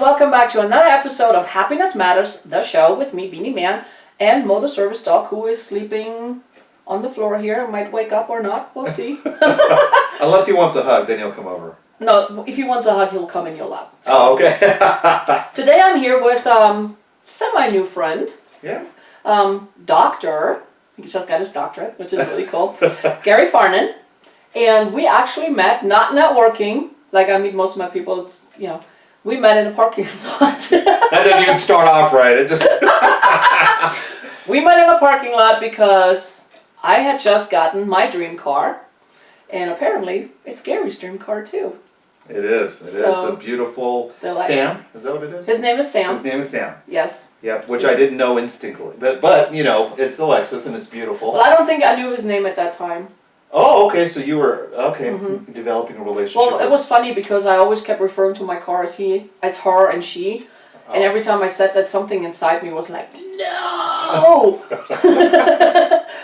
welcome back to another episode of Happiness Matters, the show with me, Beanie Man, and Mo the service dog, who is sleeping on the floor here. Might wake up or not, we'll see. Unless he wants a hug, then he'll come over. No, if he wants a hug, he'll come in your lap. So. Oh, okay. Today I'm here with semi-new friend. Yeah. Doctor, he just got his doctorate, which is really cool, Gary Farnan. And we actually met, not networking, like I meet most of my people, it's, you know, we met in a parking lot. That didn't even start off right. It just. We met in a parking lot because I had just gotten my dream car, and apparently it's Gary's dream car too. It is. It is the beautiful Sam. Is that what it is? His name is Sam. His name is Sam. Yes. Yep. Which I didn't know instinctively, but you know, it's the Lexus and it's beautiful. Well, I don't think I knew his name at that time. Oh, okay. So you were developing a relationship. Well, it was funny because I always kept referring to my car as her, and she, and every time I said that, something inside me was like, no.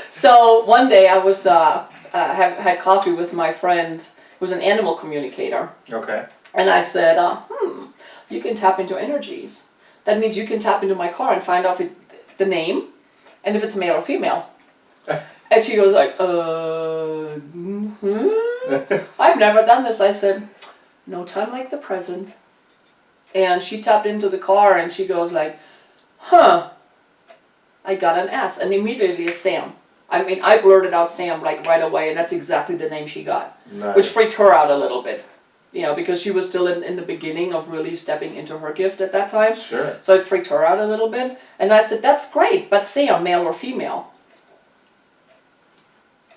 So one day I was had coffee with my friend who was an animal communicator. Okay. And I said, you can tap into energies. That means you can tap into my car and find out the name and if it's male or female. And she goes like, I've never done this. I said, no time like the present. And she tapped into the car and she goes like, I got an S. And immediately it's Sam. I mean, I blurted out Sam like right away, and that's exactly the name she got. Nice. Which freaked her out a little bit. You know, because she was still in the beginning of really stepping into her gift at that time. Sure. So it freaked her out a little bit. And I said, that's great, but Sam, male or female?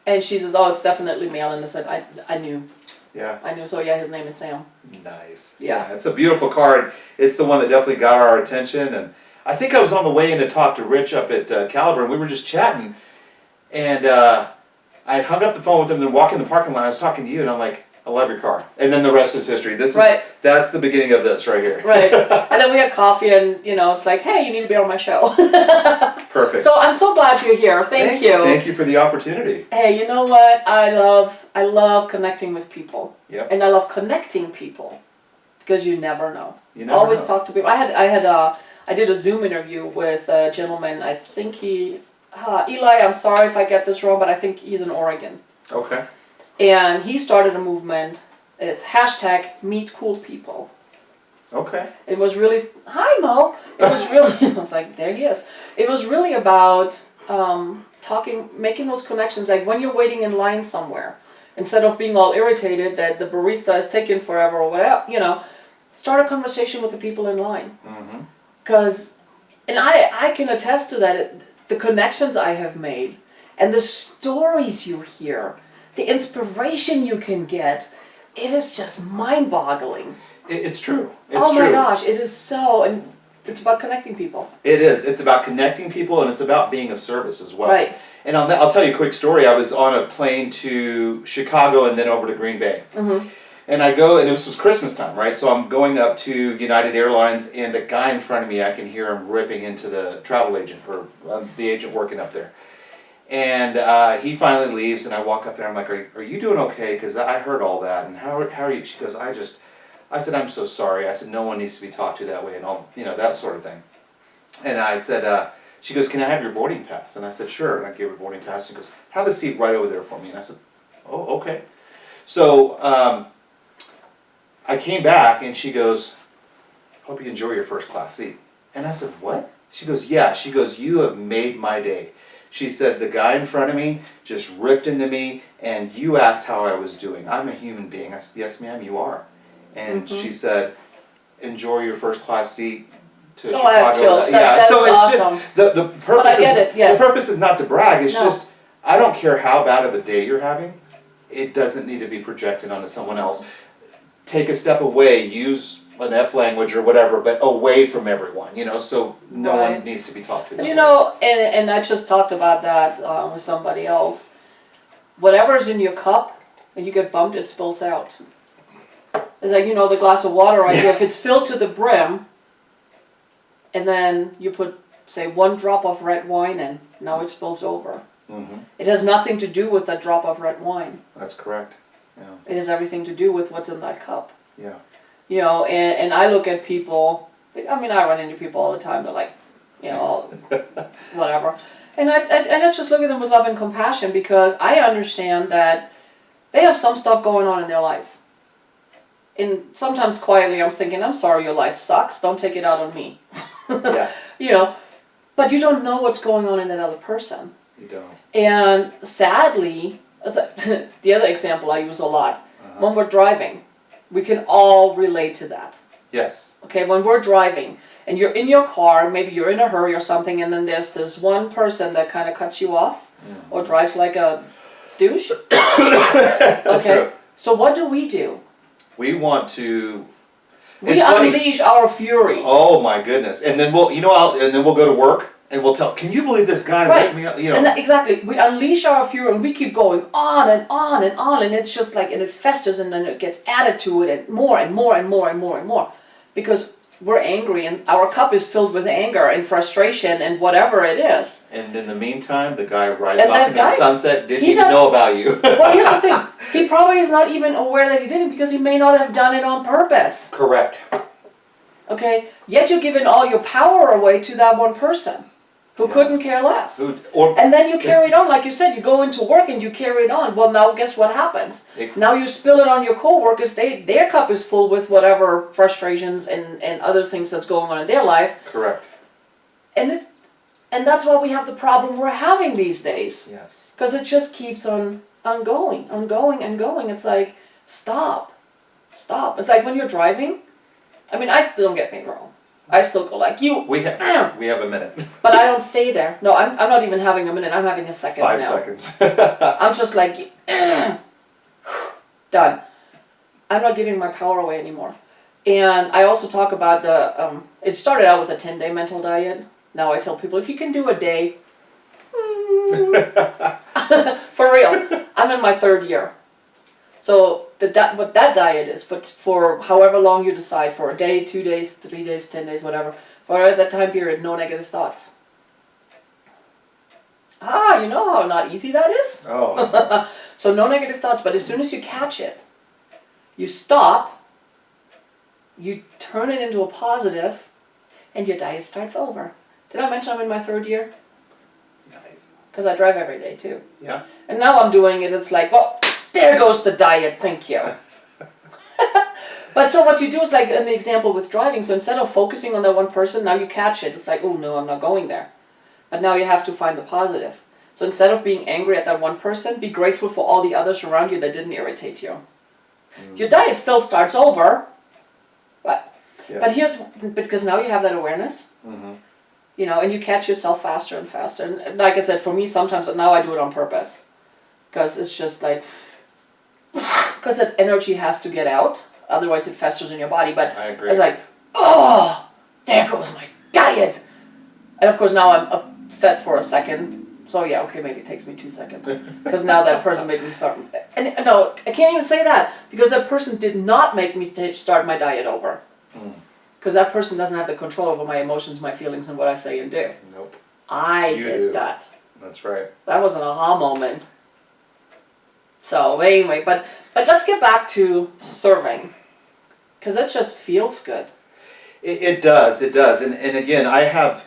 And she says, oh, it's definitely male. And I said, I knew. Yeah. I knew. So yeah, his name is Sam. Nice. Yeah. It's a beautiful card. It's the one that definitely got our attention. And I think I was on the way in to talk to Rich up at Caliber, and we were just chatting. And I hung up the phone with him, and then walked in the parking lot. I was talking to you, and I'm like, I love your car. And then the rest is history. That's the beginning of this right here. Right. And then we had coffee, and you know, it's like, hey, you need to be on my show. Perfect. So I'm so glad you're here. Thank you. Thank you for the opportunity. Hey, you know what? I love connecting with people. Yep. And I love connecting people because you never know. You never always know. Talk to people. I did a Zoom interview with a gentleman. I think Eli. I'm sorry if I get this wrong, but I think he's in Oregon. Okay. And he started a movement. It's #MeetCoolPeople. Okay. It was really, hi Mo. It was really, I was like, there he is. It was really about making those connections. Like when you're waiting in line somewhere, instead of being all irritated that the barista is taking forever or whatever, you know, start a conversation with the people in line. Because, and I can attest to that, the connections I have made and the stories you hear, the inspiration you can get, it is just mind-boggling. It's true. Oh my gosh, it is so, and it's about connecting people. It is. It's about connecting people, and it's about being of service as well. Right. And I'll tell you a quick story. I was on a plane to Chicago and then over to Green Bay. And I go, and this was Christmas time, right? So I'm going up to United Airlines, and the guy in front of me, I can hear him ripping into the travel agent, or the agent working up there. And he finally leaves, and I walk up there. I'm like, "Are you doing okay? Because I heard all that. And how are you?" She goes, I said, "I'm so sorry." I said, "No one needs to be talked to that way," and all, you know, that sort of thing. And I said, she goes, "Can I have your boarding pass?" And I said, "Sure." And I gave her boarding pass. She goes, "Have a seat right over there for me." And I said, "Oh, okay." So I came back, and she goes, "Hope you enjoy your first class seat." And I said, "What?" She goes, "Yeah." She goes, "You have made my day." She said, "The guy in front of me just ripped into me, and you asked how I was doing. I'm a human being." I said, "Yes, ma'am, you are." And she said, "Enjoy your first class seat to Chicago." I have chills. Yeah, so it's awesome. just the purpose. But I get it, yes. The purpose is not to brag. It's No. just, I don't care how bad of a day you're having. It doesn't need to be projected onto someone else. Take a step away. Use an F language or whatever, but away from everyone. You know, so no one needs to be talked to. And you know, and I just talked about that with somebody else. Whatever's in your cup, and you get bumped, it spills out. It's like, you know, the glass of water right here. If it's filled to the brim, and then you put, say, 1 drop of red wine in, now it spills over. It has nothing to do with that drop of red wine. That's correct. Yeah. It has everything to do with what's in that cup. Yeah. You know, and I look at people, I mean, I run into people all the time. They're like, you know, whatever. And I just look at them with love and compassion because I understand that they have some stuff going on in their life. And sometimes quietly I'm thinking, I'm sorry your life sucks. Don't take it out on me. Yeah. You know, but you don't know what's going on in that other person. You don't. And sadly, the other example I use a lot, when we're driving, we can all relate to that. Yes. Okay, when we're driving and you're in your car, maybe you're in a hurry or something, and then there's this one person that kind of cuts you off or drives like a douche. Okay, True. so what do? We want to. We It's funny. unleash our fury. Oh my goodness! And then we'll go to work and we'll tell. Can you believe this guy Right. ripped me up? You know. And exactly, we unleash our fury and we keep going on and on and on, and it's just like, and it festers, and then it gets added to it, and more and more and more and more and more, because we're angry and our cup is filled with anger and frustration and whatever it is. And in the meantime, the guy rides And off that into the guy, sunset. Didn't he even does- know about you. Well, here's the thing, he probably is not even aware that he did it because he may not have done it on purpose. Correct. Okay, yet you're giving all your power away to that one person who Yeah. couldn't care less. Or And then you carry it on, like you said, you go into work and you carry it on. Well, now guess what happens? Now you spill it on your coworkers. Their cup is full with whatever frustrations and other things that's going on in their life. correct. And that's why we have the problem we're having these days. Yes. Because it just keeps on going. It's like, stop. It's like when you're driving. I mean, don't get me wrong. I still go like you. We have a minute. But I don't stay there. No, I'm not even having a minute. I'm having a second 5 now. seconds. I'm just like, done. I'm not giving my power away anymore. And I also talk about it started out with a 10-day mental diet. Now I tell people, if you can do a day, for real, I'm in my 3rd year. So what that diet is, for however long you decide, for a day, 2 days, 3 days, 10 days, whatever, for that time period, no negative thoughts. You know how not easy that is? Oh. So no negative thoughts, but as soon as you catch it, you stop, you turn it into a positive, and your diet starts over. Did I mention I'm in my 3rd year? Nice. Because I drive every day too. Yeah. And now I'm doing it, it's like, well, there goes the diet, thank you. But so what you do is like in the example with driving, so instead of focusing on that one person, now you catch it. It's like, oh no, I'm not going there. But now you have to find the positive. So instead of being angry at that one person, be grateful for all the others around you that didn't irritate you. Your diet still starts over, but because now you have that awareness, you know, and you catch yourself faster and faster. And like I said, for me, sometimes now I do it on purpose, because it's just like, because that energy has to get out, otherwise it festers in your body. But I agree. it's like, oh, there goes my diet. And of course now I'm upset for a second. So yeah, okay, maybe it takes me 2 seconds. Because now that person made me start, and no, I can't even say that, because that person did not make me start my diet over. Because that person doesn't have the control over my emotions, my feelings, and what I say and do. Nope. I You did do. that. That's right. That was an aha moment. So anyway, but let's get back to serving, because that just feels good. It does. And again, I have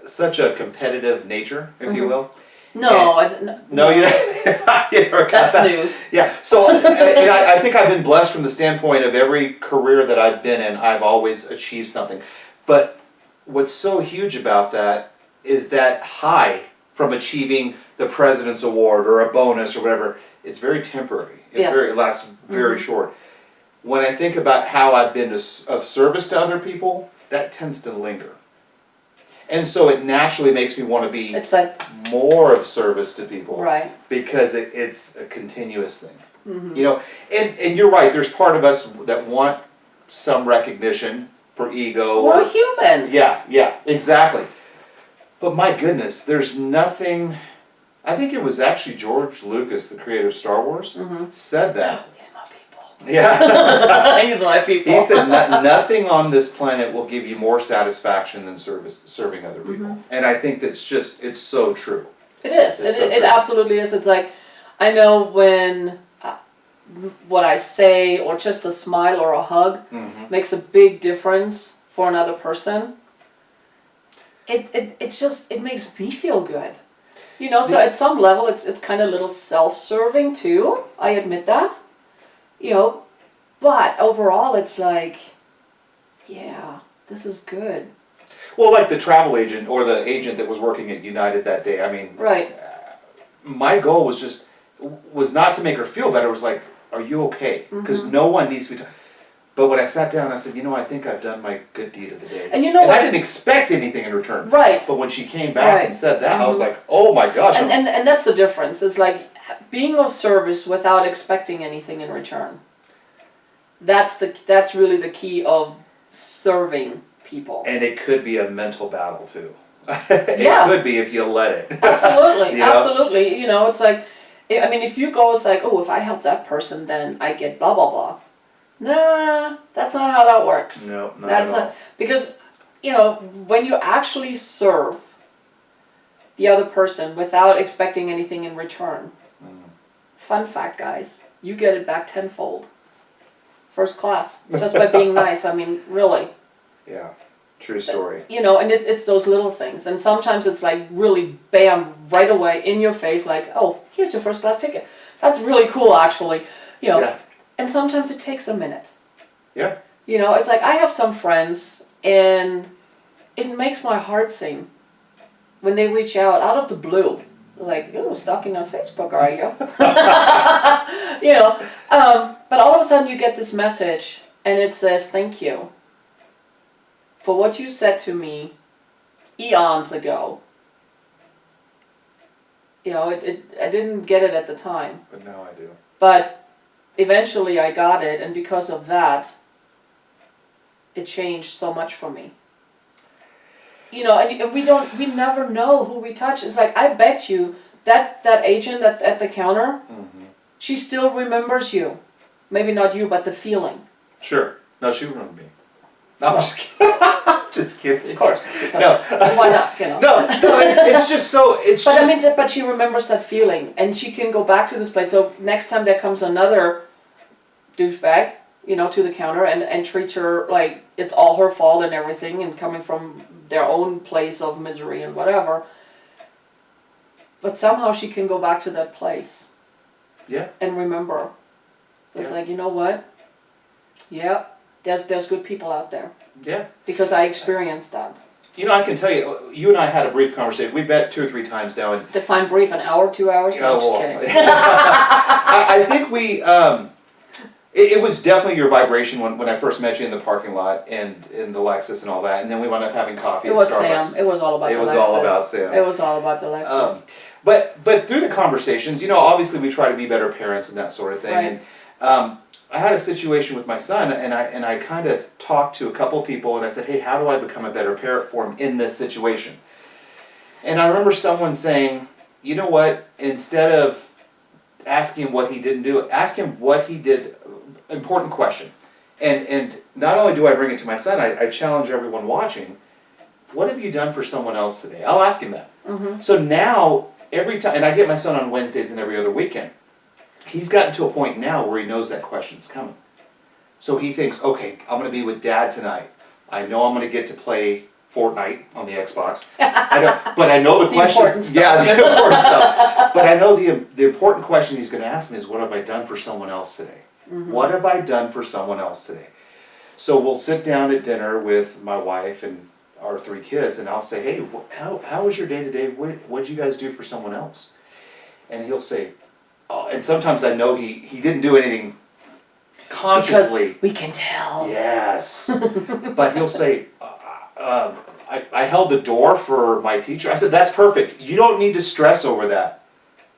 such a competitive nature, if you will. No, No, you never got that's that. news. Yeah, so and I think I've been blessed from the standpoint of every career that I've been in, I've always achieved something. But what's so huge about that is that high from achieving the President's Award or a bonus or whatever, it's very temporary. It lasts very short. When I think about how I've been of service to other people, that tends to linger. And so it naturally makes me want to be It's like, more of service to people. right. Because it's a continuous thing. You know, and you're right, there's part of us that want some recognition for ego. We're humans. Yeah, exactly. But my goodness, there's nothing, I think it was actually George Lucas, the creator of Star Wars, said that. He's my people. Yeah. He's my people. He said nothing on this planet will give you more satisfaction than serving other people. And I think that's just, it's so true. It is. It's so It true. absolutely is. It's like, I know when what I say or just a smile or a hug makes a big difference for another person, it makes me feel good. You know, so at some level it's kind of a little self-serving too. I admit that. You know, but overall it's like, yeah, this is good. Well, like the travel agent or the agent that was working at United that day. I mean, Right. my goal was not to make her feel better. It was like, are you okay? Because no one needs to be. But when I sat down, I said, you know, I think I've done my good deed of the day. And you know what? I didn't expect anything in return. Right. But when she came back Right. and said that, I was like, oh my gosh. And that's the difference. It's like being of service without expecting anything in return. That's really the key of serving people. And it could be a mental battle too. It Yeah. could be if you let it. Absolutely, You know? absolutely. You know, it's like, I mean, if you go, it's like, oh, if I help that person, then I get blah blah blah. Nah, that's not how that works. No, not That's at all. not, because, you know, when you actually serve the other person without expecting anything in return, fun fact, guys, you get it back tenfold. First class, just by being nice. I mean, really. Yeah, true story. You know, and it's those little things. And sometimes it's like really bam, right away in your face, like, oh, here's your first class ticket. That's really cool, actually. You know, Yeah. and sometimes it takes a minute. Yeah. You know, it's like I have some friends, and it makes my heart sing when they reach out of the blue. Like, oh, stalking on Facebook, are you? You know, but all of a sudden you get this message, and it says, thank you for what you said to me eons ago. You know, I didn't get it at the time, But now I do. but eventually I got it, and because of that, it changed so much for me. You know, and we never know who we touch. It's like, I bet you that agent at the counter, she still remembers you. Maybe not you, but the feeling. Sure. No, she remembered me. No, I'm just kidding. Just kidding. Of course. Because No. why not, you know? No, it's just so, it's But just. I mean, but she remembers that feeling, and she can go back to this place. So next time there comes another douchebag, you know, to the counter and treats her like it's all her fault and everything, and coming from their own place of misery and whatever. But somehow she can go back to that place. Yeah. And remember. It's Yeah. like, you know what? Yeah, there's good people out there. Yeah. Because I experienced that. You know, I can tell you, you and I had a brief conversation. We met 2 or 3 times now, and Define brief, an hour, 2 hours? No, I'm just kidding. I think we. It was definitely your vibration when I first met you in the parking lot and in the Lexus and all that, and then we wound up having coffee. It at was Starbucks. Sam. It was all about It the was Lexus. all about Sam. It was all about the Lexus. But through the conversations, you know, obviously we try to be better parents and that sort of thing. Right. And I had a situation with my son, and I kind of talked to a couple of people, and I said, hey, how do I become a better parent for him in this situation? And I remember someone saying, you know what, instead of asking him what he didn't do, ask him what he did. Important question. And not only do I bring it to my son, I challenge everyone watching, what have you done for someone else today? I'll ask him that. Mm-hmm. So now, every time, and I get my son on Wednesdays and every other weekend, he's gotten to a point now where he knows that question's coming. So he thinks, okay, I'm going to be with Dad tonight. I know I'm going to get to play Fortnite on the Xbox. But I know the questions. Important stuff. Yeah, the important stuff. But I know the important question he's going to ask me is, what have I done for someone else today? Mm-hmm. What have I done for someone else today? So we'll sit down at dinner with my wife and our 3 kids, and I'll say, hey, how was your day today? What did you guys do for someone else? And he'll say, oh, and sometimes I know he didn't do anything consciously. Because we can tell. Yes. But he'll say, I held the door for my teacher. I said, that's perfect. You don't need to stress over that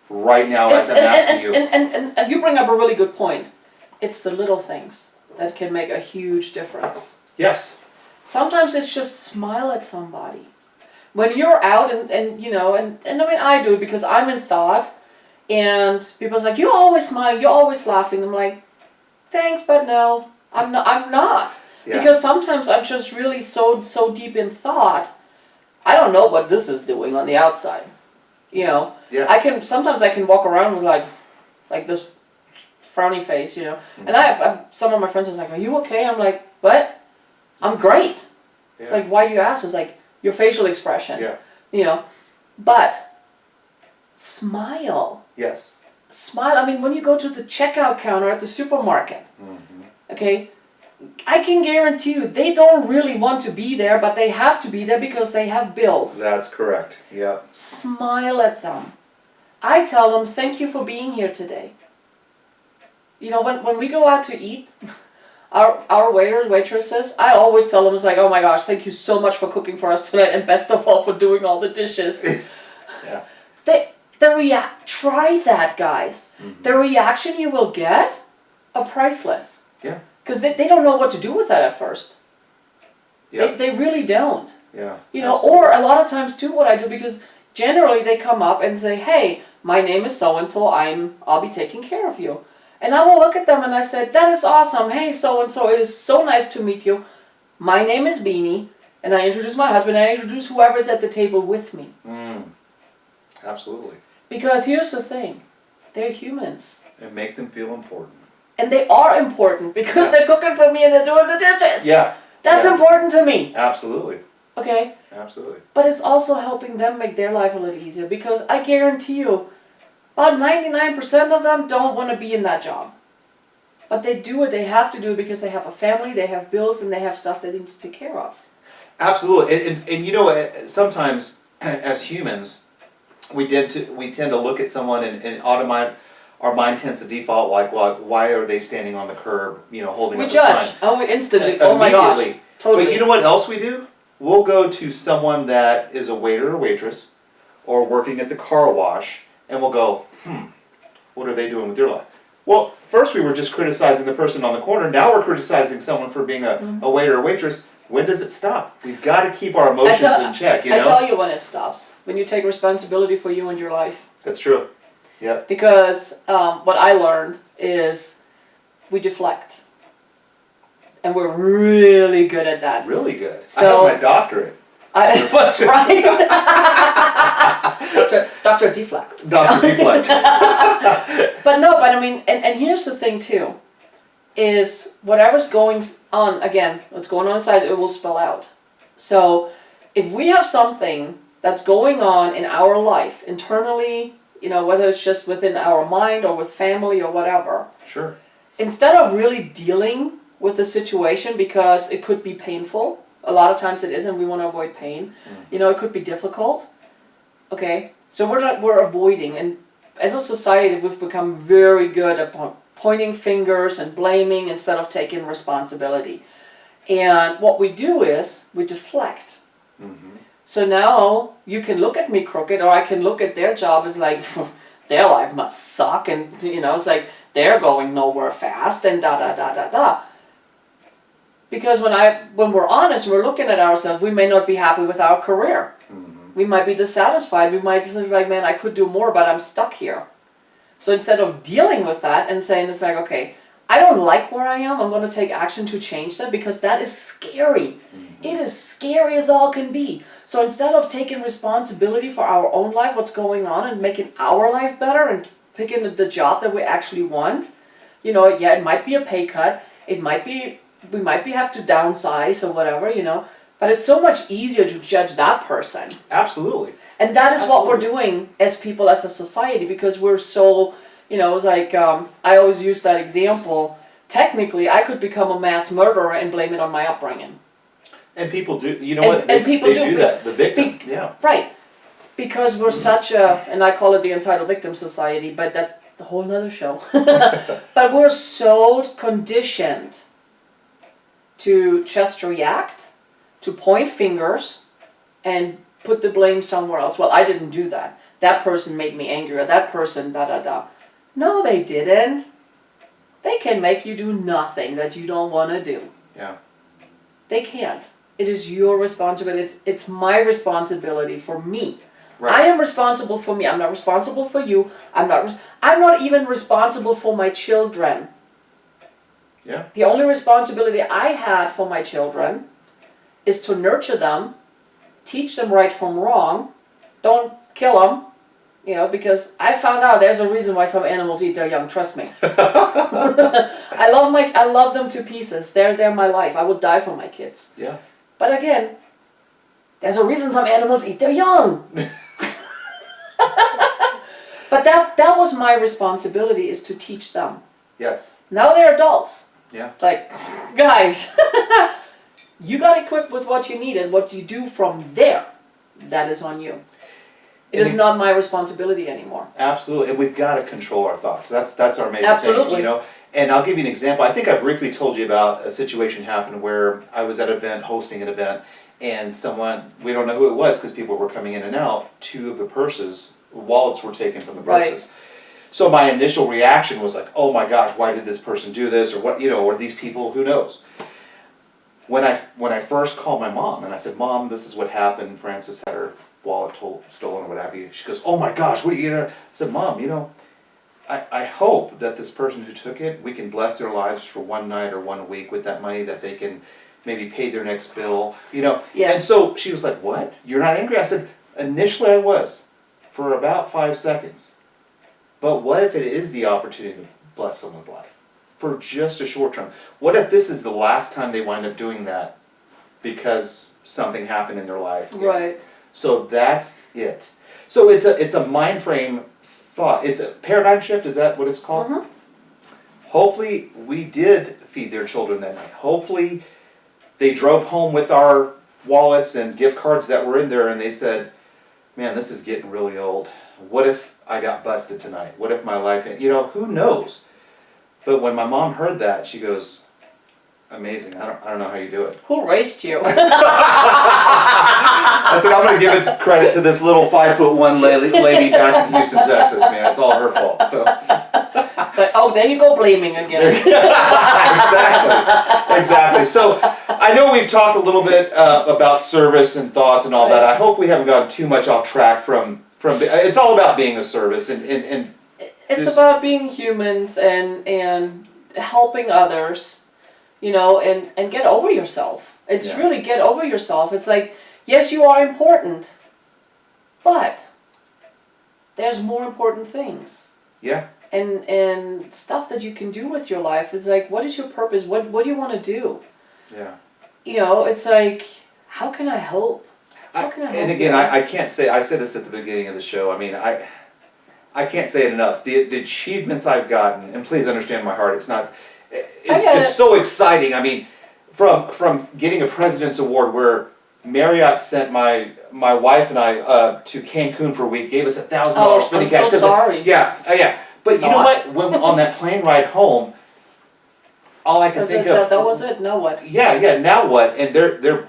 right now as I'm asking you. And you bring up a really good point. It's the little things that can make a huge difference. Yes. Sometimes it's just smile at somebody. When you're out and you know, and I mean, I do it because I'm in thought, and people's like, you always smile, you're always laughing. I'm like, thanks, but no, I'm not. Yeah. Because sometimes I'm just really so deep in thought, I don't know what this is doing on the outside. You know? Yeah. Sometimes I can walk around with like this frowny face, you know. And some of my friends are like, are you okay? I'm like, what? I'm great. It's like, why do you ask? It's like your facial expression. Yeah. You know, but smile. Yes. Smile. I mean, when you go to the checkout counter at the supermarket, okay, I can guarantee you they don't really want to be there, but they have to be there because they have bills. That's correct. Yeah. Smile at them. I tell them, thank you for being here today. You know, when we go out to eat, our waiters, waitresses, I always tell them, it's like, oh my gosh, thank you so much for cooking for us tonight, and best of all for doing all the dishes. Yeah. Try that, guys. The reaction you will get are priceless. Yeah. Because they don't know what to do with that at first. Yeah. They really don't. Yeah. You know, absolutely. or a lot of times too, what I do, because generally they come up and say, hey, my name is so-and-so, I'll be taking care of you. And I will look at them and I said, that is awesome. Hey, so-and-so, it is so nice to meet you. My name is Beanie. And I introduce my husband, and I introduce whoever's at the table with me. Absolutely. Because here's the thing, they're humans. And make them feel important. And they are important because they're cooking for me and they're doing the dishes. Yeah. That's important to me. Absolutely. Okay? Absolutely. But it's also helping them make their life a little easier, because I guarantee you, about 99% of them don't want to be in that job. But they do it, they have to do it because they have a family, they have bills, and they have stuff they need to take care of. Absolutely. And you know, sometimes as humans, we tend to look at someone and our mind tends to default like, well, why are they standing on the curb, you know, holding We up a sign? judge. Oh, we instantly. Oh my gosh. Immediately. Totally. But you know what else we do? We'll go to someone that is a waiter or waitress or working at the car wash, and we'll go, what are they doing with their life? Well, first we were just criticizing the person on the corner. Now we're criticizing someone for being a waiter or waitress. When does it stop? We've got to keep our emotions in check, you know? I tell you when it stops. When you take responsibility for you and your life. That's true. Yep. Because what I learned is we deflect. And we're really good at that. Really good. So, I have my doctorate. Right? Dr. Deflect. Dr. Deflect. But I mean, and here's the thing too, is whatever's going on, again, what's going on inside, it will spill out. So if we have something that's going on in our life, internally, you know, whether it's just within our mind or with family or whatever, Sure. instead of really dealing with the situation, because it could be painful, a lot of times it is, and we want to avoid pain, you know, it could be difficult, okay, so we're avoiding, and as a society we've become very good at pointing fingers and blaming instead of taking responsibility. And what we do is we deflect. So now you can look at me crooked, or I can look at their job as like, their life must suck, and you know, it's like they're going nowhere fast, and da da da da da. Because when we're honest, we're looking at ourselves, we may not be happy with our career. We might be dissatisfied. We might just think like, man, I could do more, but I'm stuck here. So instead of dealing with that and saying, it's like, okay, I don't like where I am, I'm going to take action to change that, because that is scary. It is scary as all can be. So instead of taking responsibility for our own life, what's going on, and making our life better, and picking the job that we actually want, you know, yeah, it might be a pay cut, it might be, we might have to downsize or whatever, you know, but it's so much easier to judge that person. Absolutely. And that is what we're doing as people, as a society, because we're so, you know, it's like, I always use that example. Technically, I could become a mass murderer and blame it on my upbringing. And people do, you know what? And people do that. The victim, yeah. Right. Because we're such a, and I call it the entitled victim society, but that's a whole nother show. But we're so conditioned to just react, to point fingers, and put the blame somewhere else. Well, I didn't do that. That person made me angry, or that person, da da da. No, they didn't. They can make you do nothing that you don't want to do. Yeah. They can't. It is your responsibility. It's my responsibility for me. Right. I am responsible for me. I'm not responsible for you. I'm not even responsible for my children. Yeah. The only responsibility I had for my children is to nurture them, teach them right from wrong, don't kill them, you know, because I found out there's a reason why some animals eat their young, trust me. I love them to pieces. They're my life. I would die for my kids. Yeah. But again, there's a reason some animals eat their young. But that was my responsibility, is to teach them. Yes. Now they're adults. Yeah. It's like, guys, you got equipped with what you need, and what you do from there, that is on you. It is not my responsibility anymore. Absolutely, and we've got to control our thoughts. That's our major Absolutely. thing, you know. And I'll give you an example. I think I briefly told you about a situation happened where I was at an event, hosting an event, and someone, we don't know who it was because people were coming in and out, 2 of the purses, wallets were taken from the purses. Right. So my initial reaction was like, oh my gosh, why did this person do this? Or what, you know, or these people, who knows? When I first called my mom and I said, Mom, this is what happened, Frances had her wallet stolen or what have you. She goes, oh my gosh, what are you gonna? I said, Mom, you know, I hope that this person who took it, we can bless their lives for one night or 1 week with that money, that they can maybe pay their next bill, you know. Yes. And so she was like, what? You're not angry? I said, initially I was, for about 5 seconds. But what if it is the opportunity to bless someone's life for just a short term? What if this is the last time they wind up doing that because something happened in their life? Right. So that's it. So it's a mind frame thought. It's a paradigm shift. Is that what it's called? Mm-hmm. Hopefully we did feed their children that night. Hopefully they drove home with our wallets and gift cards that were in there and they said, man, this is getting really old. What if I got busted tonight? What if my life, you know, who knows? But when my mom heard that, she goes, amazing. I don't know how you do it. Who raised you? I said, I'm going to give it credit to this little 5'1" lady back in Houston, Texas, man. It's all her fault. So. It's like, oh, there you go, blaming again. Exactly. So I know we've talked a little bit about service and thoughts and all that. I hope we haven't gotten too much off track from it's all about being a service and It's just, about being humans and helping others, you know, and get over yourself. It's Yeah. really get over yourself. It's like, yes, you are important, but there's more important things. yeah. And stuff that you can do with your life. It's like, what is your purpose? What do you want to do? Yeah. You know, it's like, how can I help? How can I help And again, you? I can't say, I said this at the beginning of the show, I mean, I can't say it enough. The achievements I've gotten, and please understand my heart, it's so exciting. I mean, from getting a President's Award where Marriott sent my wife and I to Cancun for a week, gave us $1,000 spending I'm cash. so sorry. Yeah. But you know what? When on that plane ride home, all I can think of. That was it. Now what? Yeah. Now what? And they're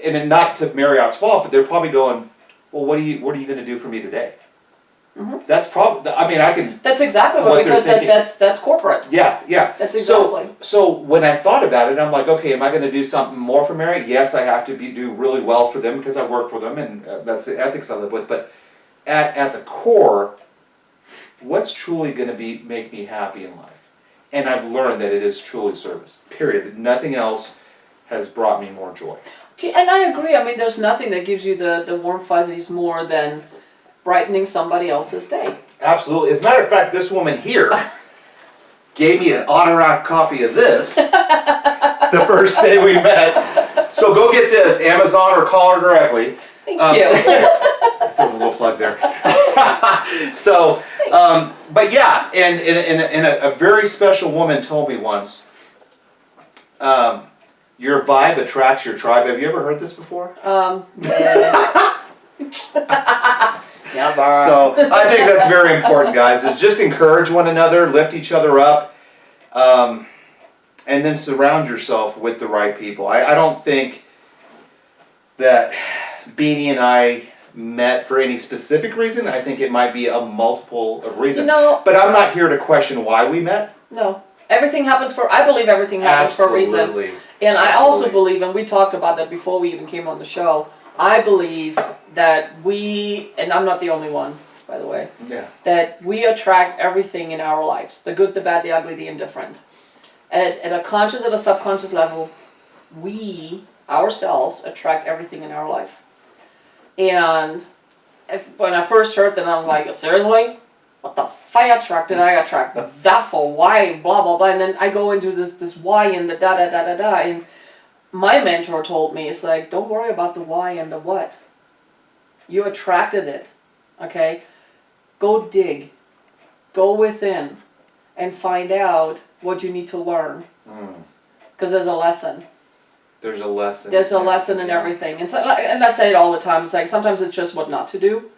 and not to Marriott's fault, but they're probably going, well, what are you going to do for me today? Mm-hmm. That's probably. I mean, I can. That's exactly what because they're thinking. that's corporate. Yeah. That's exactly. So when I thought about it, I'm like, okay, am I going to do something more for Marriott? Yes, I have to do really well for them because I work for them, and that's the ethics I live with. But at the core, what's truly going to make me happy in life? And I've learned that it is truly service. Period. That nothing else has brought me more joy. And I agree. I mean, there's nothing that gives you the warm fuzzies more than brightening somebody else's day. Absolutely. As a matter of fact, this woman here gave me an autographed copy of this the first day we met. So go get this, Amazon, or call her directly. Thank you. Throw a little plug there. So, but yeah, and a very special woman told me once, your vibe attracts your tribe. Have you ever heard this before? Yeah. So I think that's very important, guys, is just encourage one another, lift each other up, and then surround yourself with the right people. I don't think that Beanie and I met for any specific reason. I think it might be a multiple of reasons. But I'm not here to question why we met. No. I believe everything happens for a reason. Absolutely. And I also believe, and we talked about that before we even came on the show, I believe that and I'm not the only one, by the way, that we attract everything in our lives, the good, the bad, the ugly, the indifferent. At a conscious, at a subconscious level, we, ourselves, attract everything in our life. And when I first heard that, I was like, seriously? What the fuck did I attract that for? Why? Blah, blah, blah. And then I go into this why and the da-da-da-da-da. And my mentor told me, it's like, don't worry about the why and the what. You attracted it, okay? Go dig, go within, and find out what you need to learn. Because there's a lesson. There's a lesson. There's a lesson in everything. And, so, and I say it all the time, it's like sometimes it's just what not to do,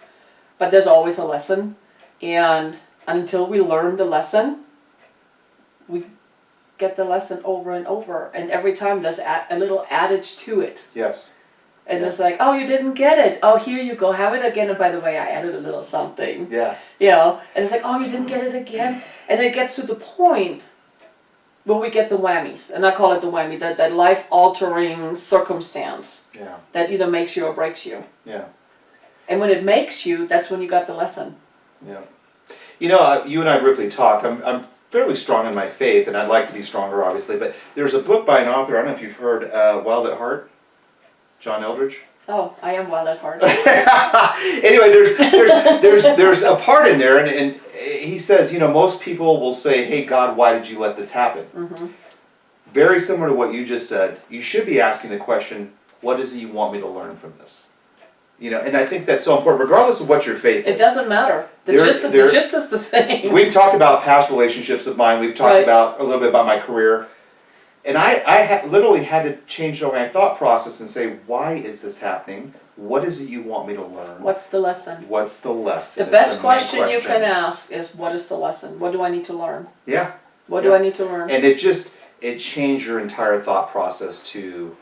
but there's always a lesson. And until we learn the lesson, we get the lesson over and over. And every time there's a little adage to it. Yes. And it's like, oh, you didn't get it. Oh, here you go, have it again. And by the way, I added a little something. Yeah. You know, and it's like, oh, you didn't get it again. And it gets to the point where we get the whammies. And I call it the whammy, that life-altering circumstance. Yeah. That either makes you or breaks you. Yeah. And when it makes you, that's when you got the lesson. Yeah. You know, you and I briefly talked. I'm fairly strong in my faith, and I'd like to be stronger, obviously. But there's a book by an author, I don't know if you've heard, Wild at Heart, John Eldridge. Oh, I am wild at heart. Anyway, there's a part in there, and he says, you know, most people will say, hey, God, why did you let this happen? Mm-hmm. Very similar to what you just said. You should be asking the question, what is it you want me to learn from this? You know, and I think that's so important, regardless of what your faith is. It doesn't matter. The gist is the same. We've talked about past relationships of mine. We've talked about a little bit about my career. And I literally had to change my thought process and say, why is this happening? What is it you want me to learn? What's the lesson? What's the lesson? The best question you can ask is, what is the lesson? What do I need to learn? Yeah. What do I need to learn? And it changed your entire thought process to,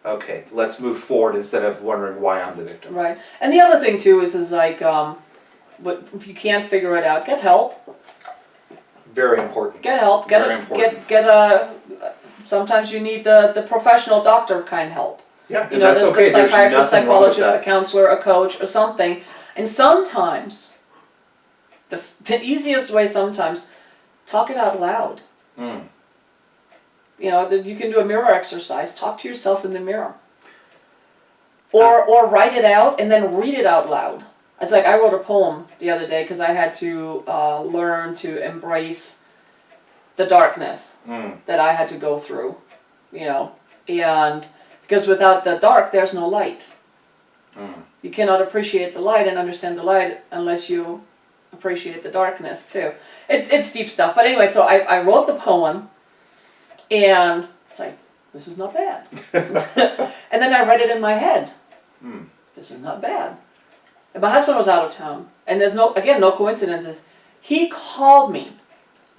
okay, let's move forward instead of wondering why I'm the victim. Right. And the other thing too is like, but if you can't figure it out, get help. Very important. Get help. Sometimes you need the professional doctor kind of help. Yeah, You know, that's the okay. There's psychiatrist, nothing wrong with psychologist, a that. counselor, a coach, or something. And sometimes, the easiest way sometimes, talk it out loud. Mm. You know, you can do a mirror exercise. Talk to yourself in the mirror. Or write it out and then read it out loud. It's like I wrote a poem the other day because I had to learn to embrace the darkness that I had to go through, you know, and because without the dark, there's no light. You cannot appreciate the light and understand the light unless you appreciate the darkness too. It's deep stuff. But anyway, so I wrote the poem, and it's like, this is not bad. And then I read it in my head. This is not bad. And my husband was out of town, and there's no coincidences. He called me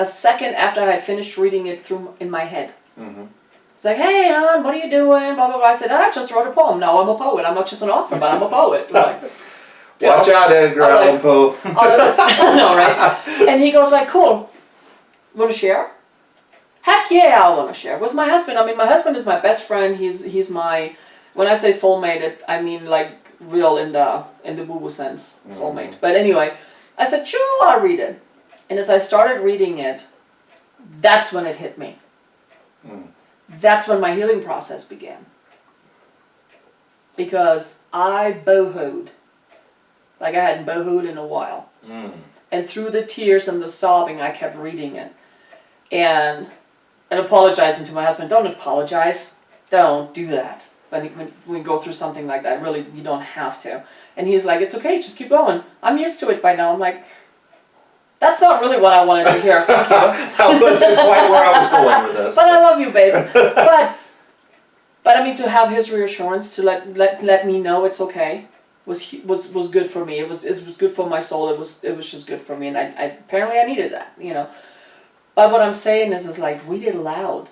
a second after I had finished reading it through in my head. He's like, hey, hon, what are you doing? Blah, blah, blah. I said, I just wrote a poem. No, I'm a poet. I'm not just an author, but I'm a poet. Like, Watch out, Edgar Allan Poe. No, right? And he goes like, cool. Want to share? Heck yeah, I want to share. With my husband. I mean, my husband is my best friend. He's my, when I say soulmate, I mean like real in the woo-woo sense, soulmate. But anyway, I said, sure, I'll read it. And as I started reading it, that's when it hit me. That's when my healing process began. Because I boohooed. Like I hadn't boohooed in a while. And through the tears and the sobbing, I kept reading it. And apologizing to my husband. Don't apologize. Don't do that. When we go through something like that, really, you don't have to. And he's like, it's okay, just keep going. I'm used to it by now. I'm like, that's not really what I wanted to hear, thank you. That wasn't quite where I was going with this. But I love you, babe. But I mean, to have his reassurance, to let me know it's okay, was good for me. It was good for my soul. It was just good for me, and I apparently I needed that, you know. But what I'm saying is like, read it aloud.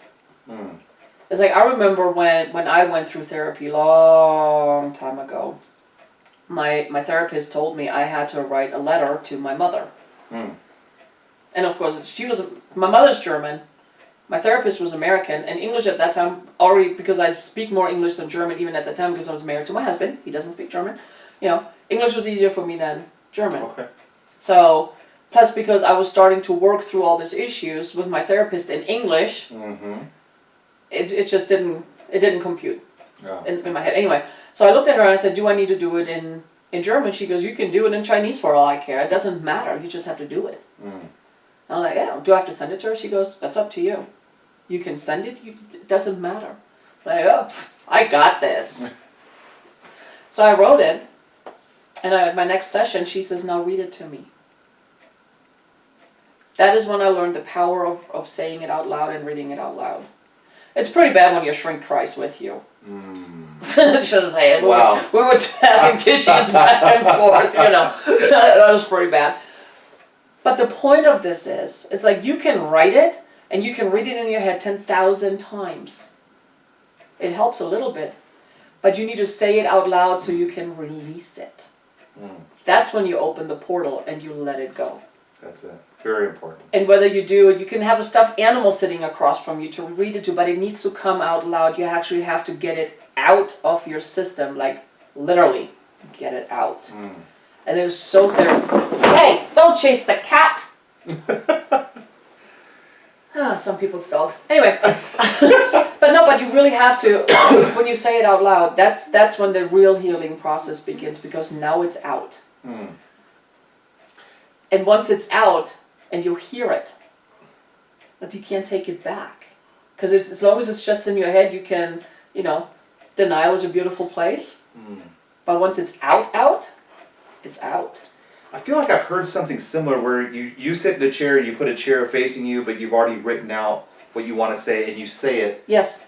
It's like, I remember when I went through therapy long time ago, my therapist told me I had to write a letter to my mother. And of course, my mother's German, my therapist was American, and English at that time, already, because I speak more English than German even at that time because I was married to my husband, he doesn't speak German, you know, English was easier for me than German. Okay. So, plus because I was starting to work through all these issues with my therapist in English, it just didn't compute in my head. Anyway, so I looked at her and I said, do I need to do it in German? She goes, you can do it in Chinese for all I care. It doesn't matter. You just have to do it. I'm like, yeah, do I have to send it to her? She goes, that's up to you. You can send it. It doesn't matter. Like, oh, I got this. So I wrote it, and at my next session, she says, now read it to me. That is when I learned the power of saying it out loud and reading it out loud. It's pretty bad when your shrink cries with you. Just saying. Wow. We were passing tissues back and forth, you know. That was pretty bad. But the point of this is, it's like you can write it and you can read it in your head 10,000 times. It helps a little bit. But you need to say it out loud so you can release it. That's when you open the portal and you let it go. That's it. Very important. And whether you do it, you can have a stuffed animal sitting across from you to read it to, but it needs to come out loud. You actually have to get it out of your system, like literally get it out. And it was so therapeutic. Hey, don't chase the cat! Some people's dogs. Anyway, but you really have to, when you say it out loud, that's when the real healing process begins, because now it's out. And once it's out, and you hear it, but you can't take it back. Because as long as it's just in your head, you can, you know, denial is a beautiful place. But once it's out, it's out. I feel like I've heard something similar where you sit in a chair and you put a chair facing you, but you've already written out what you want to say and you say it. Yes.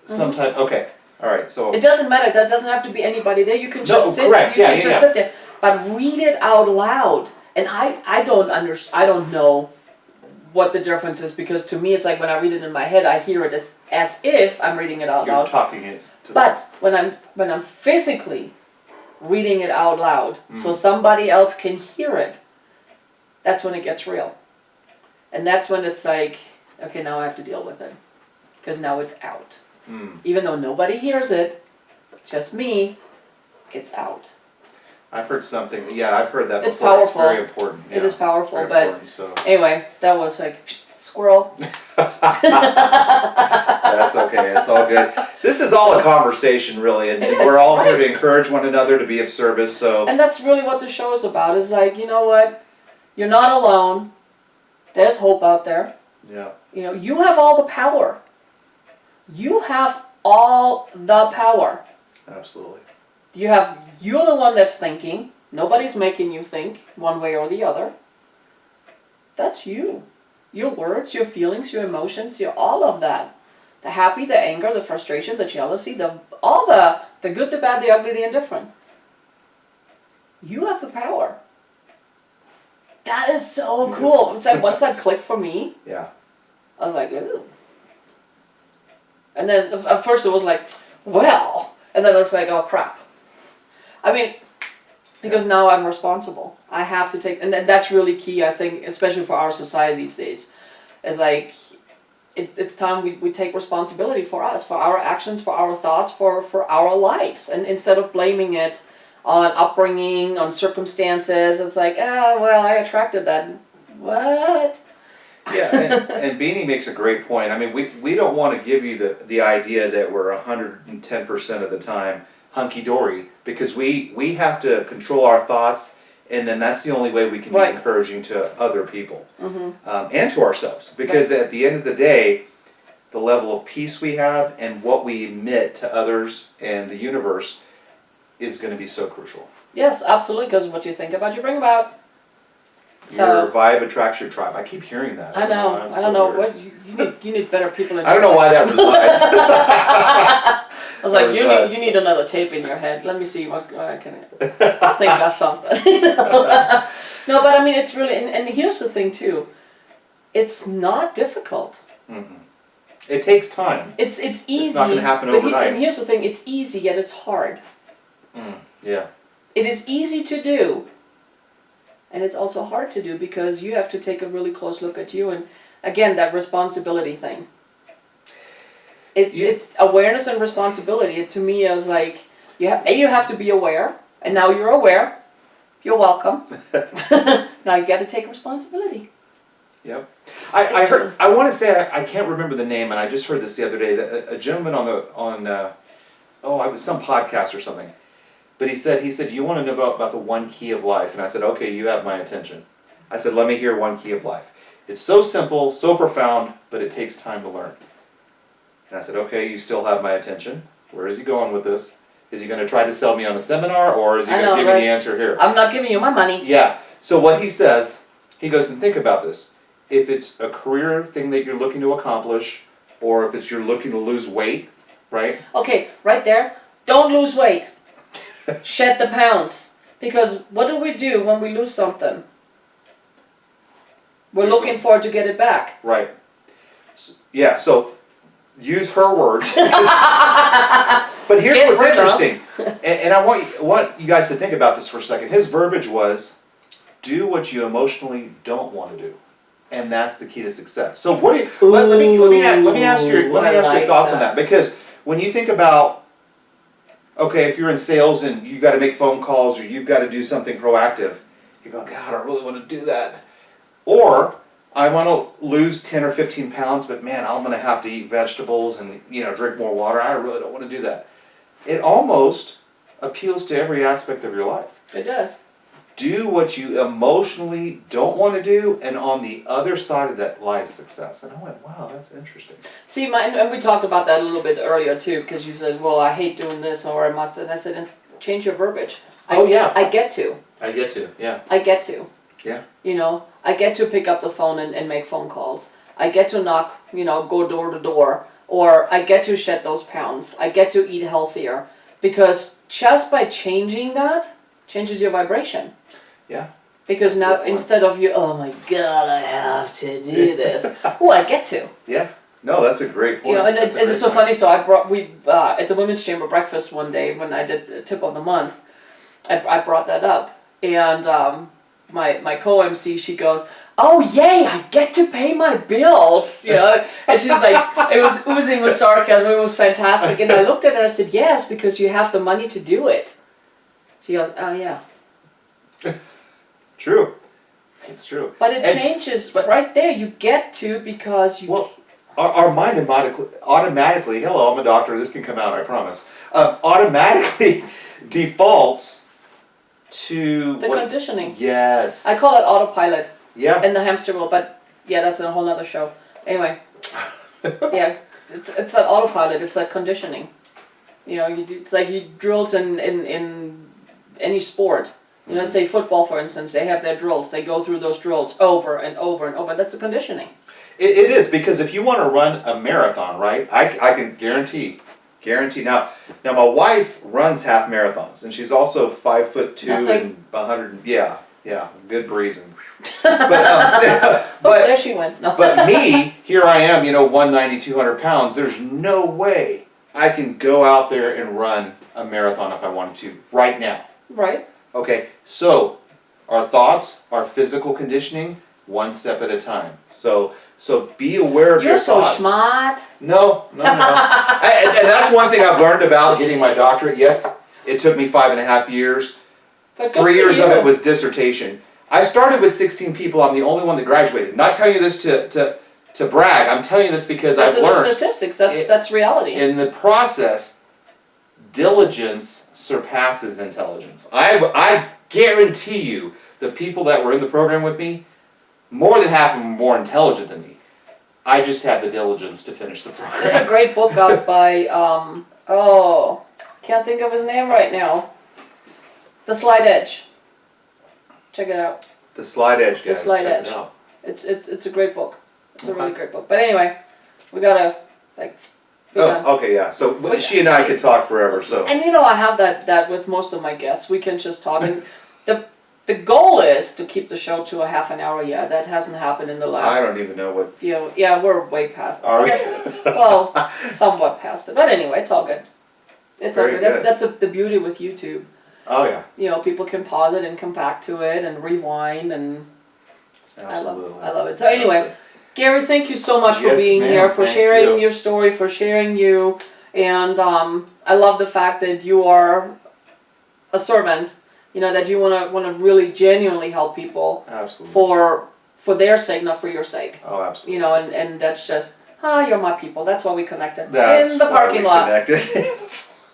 Sometimes, okay. All right, so. It doesn't matter. That doesn't have to be anybody there. You can just sit. Correct. You can just sit there. But read it out loud. And I don't know what the difference is, because to me it's like when I read it in my head, I hear it as if I'm reading it out loud. You're talking it. But when I'm physically reading it out loud, so somebody else can hear it, that's when it gets real. And that's when it's like, okay, now I have to deal with it, because now it's out. Even though nobody hears it, just me, it's out. I've heard something. Yeah, I've heard that It's before. powerful. It's very important. Yeah, it is powerful, very but important, so. Anyway, that was like squirrel. That's okay. It's all good. This is all a conversation, really, and we're all here to encourage one another, to be of service. So. And that's really what the show is about. Is like, you know what? You're not alone. There's hope out there. Yeah. You know, you have all the power. You have all the power. Absolutely. You're the one that's thinking. Nobody's making you think one way or the other. That's you. Your words, your feelings, your emotions, all of that. The happy, the anger, the frustration, the jealousy, all the good, the bad, the ugly, the indifferent. You have the power. That is so cool. It's like once that clicked for me, yeah. I was like, ooh. And then at first it was like, well, and then it's like, oh crap. I mean, because now I'm responsible. I have to take, and that's really key, I think, especially for our society these days. It's like, it's time we take responsibility for us, for our actions, for our thoughts, for our lives. And instead of blaming it on upbringing, on circumstances, it's like, well, I attracted that. What? Yeah, and Beanie makes a great point. I mean, we don't want to give you the idea that we're 110% of the time hunky-dory, because we have to control our thoughts, and then that's the only way we can be encouraging to other people and to ourselves. Because at the end of the day, the level of peace we have and what we emit to others and the universe is going to be so crucial. Yes, absolutely, because what you think about, you bring about. Your vibe attracts your tribe. I keep hearing that. I know. I don't know. What you need better people in your I don't know why that resides. I was like, you need another tape in your head. Let me see what I can think of something. No, but I mean, it's really, and here's the thing too. It's not difficult. Mm-hmm. It takes time. It's easy. It's not going to happen overnight. And here's the thing. It's easy, yet it's hard. Yeah. It is easy to do. And it's also hard to do, because you have to take a really close look at you, and again, that responsibility thing. It's awareness and responsibility. It, to me, is like you have to be aware, and now you're aware. You're welcome. Now you got to take responsibility. Yep. I heard. I want to say I can't remember the name, and I just heard this the other day. That a gentleman it was some podcast or something. But he said, you want to know about the one key of life? And I said, okay, you have my attention. I said, let me hear one key of life. It's so simple, so profound, but it takes time to learn. And I said, okay, you still have my attention. Where is he going with this? Is he going to try to sell me on a seminar, or is he I going to know, give me right? the answer here? I'm not giving you my money. Yeah. So what he says, he goes, and think about this. If it's a career thing that you're looking to accomplish, or if it's you're looking to lose weight, right? Okay, right there. Don't lose weight. Shed the pounds. Because what do we do when we lose something? We're looking for to get it back. Right. Yeah, so use her words. But here's Get what's rid of. interesting. And I want you guys to think about this for a second. His verbiage was, do what you emotionally don't want to do. And that's the key to success. So what do you, let me ask your like thoughts on that. that. Because when you think about, okay, if you're in sales and you've got to make phone calls or you've got to do something proactive, you're going, God, I really want to do that. Or I want to lose 10 or 15 pounds, but man, I'm going to have to eat vegetables and drink more water. I really don't want to do that. It almost appeals to every aspect of your life. It does. Do what you emotionally don't want to do, and on the other side of that lies success. And I went, wow, that's interesting. See, and we talked about that a little bit earlier too, because you said, well, I hate doing this, or I must, and I said, change your verbiage. Oh, yeah. I get to. I get to, yeah. I get to. Yeah. I get to pick up the phone and make phone calls. I get to knock, go door to door. Or I get to shed those pounds. I get to eat healthier. Because just by changing that, changes your vibration. Yeah. Because That's a now, good point. instead of you, oh my God, I have to do this. Oh, I get to. Yeah. No, that's a great point. And That's a it's great so point. funny. So we at the Women's Chamber breakfast one day when I did the tip of the month, I brought that up. And my co-MC, she goes, oh yay, I get to pay my bills, and she's like, it was oozing with sarcasm, it was fantastic, and I looked at her and I said, yes, because you have the money to do it. She goes, oh yeah. True. It's true. But it changes right there, you get to because you... Well, our mind automatically, hello, I'm a doctor, this can come out, I promise, automatically defaults to... the conditioning. Yes. I call it autopilot. Yeah. In the hamster wheel, but yeah, that's a whole other show. Anyway, yeah, it's that autopilot. It's that conditioning. It's like you drills in any sport. Say football, for instance, they have their drills. They go through those drills over and over and over. That's the conditioning. It is, because if you want to run a marathon, right, I can guarantee. Now my wife runs half marathons, and she's also 5'2" and 100. Yeah, good breezing. But there she went. No. but me, here I am, 190, 200 pounds. There's no way I can go out there and run a marathon if I wanted to right now. Right. Okay, so our thoughts, our physical conditioning, one step at a time. So be aware of your You're so thoughts. smart. No. And that's one thing I've learned about getting my doctorate. Yes, it took me 5.5 years. But good 3 for years you. of it was dissertation. I started with 16 people. I'm the only one that graduated. Not telling you this to brag. I'm telling you this because Those I've are the learned statistics. That's reality. in the process, diligence surpasses intelligence. I guarantee you the people that were in the program with me, more than half of them were more intelligent than me. I just had the diligence to finish the program. There's a great book out by can't think of his name right now. The Slight Edge. Check it out. The Slight Edge, guys. The Slight check Edge. it out. It's a great book. It's a really great book. But anyway, we gotta be done. Oh, okay, yeah. So she and I could talk forever. So And I have that with most of my guests. We can just talk. And the goal is to keep the show to a half an hour. Yeah, that hasn't happened in the last. I don't even know what. Yeah, we're way past it. Are we? Well, somewhat past it. But anyway, it's all good. It's all Very good. good. That's the beauty with YouTube. Oh yeah. People can pause it and come back to it and rewind, and Absolutely. I love it. So anyway, Gary, thank you so much for Yes, being ma'am. here, for Thank sharing you. your story, for sharing you, and I love the fact that you are a servant. That you wanna really genuinely help people Absolutely. for their sake, not for your sake. Oh, absolutely. And that's just you're my people. That's why we connected That's in the why parking we lot. connected.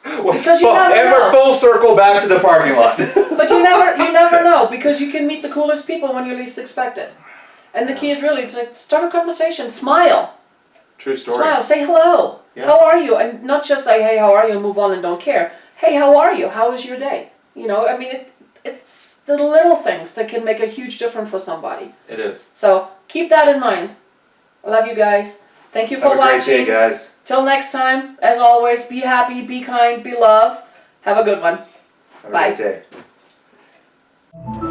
Because you never and know. we're full circle back to the parking lot. But you never know, because you can meet the coolest people when you least expect it. And the key is really, it's like, start a conversation, smile. True story. Smile, say hello. Yeah. How are you? And not just like, hey, how are you, and move on and don't care. Hey, how are you? How was your day? You know, I mean, it's the little things that can make a huge difference for somebody. It is. So keep that in mind. I love you guys. Thank you for Have a watching. great day, guys. Till next time, as always, be happy, be kind, be love. Have a good one. Have a Bye. great day.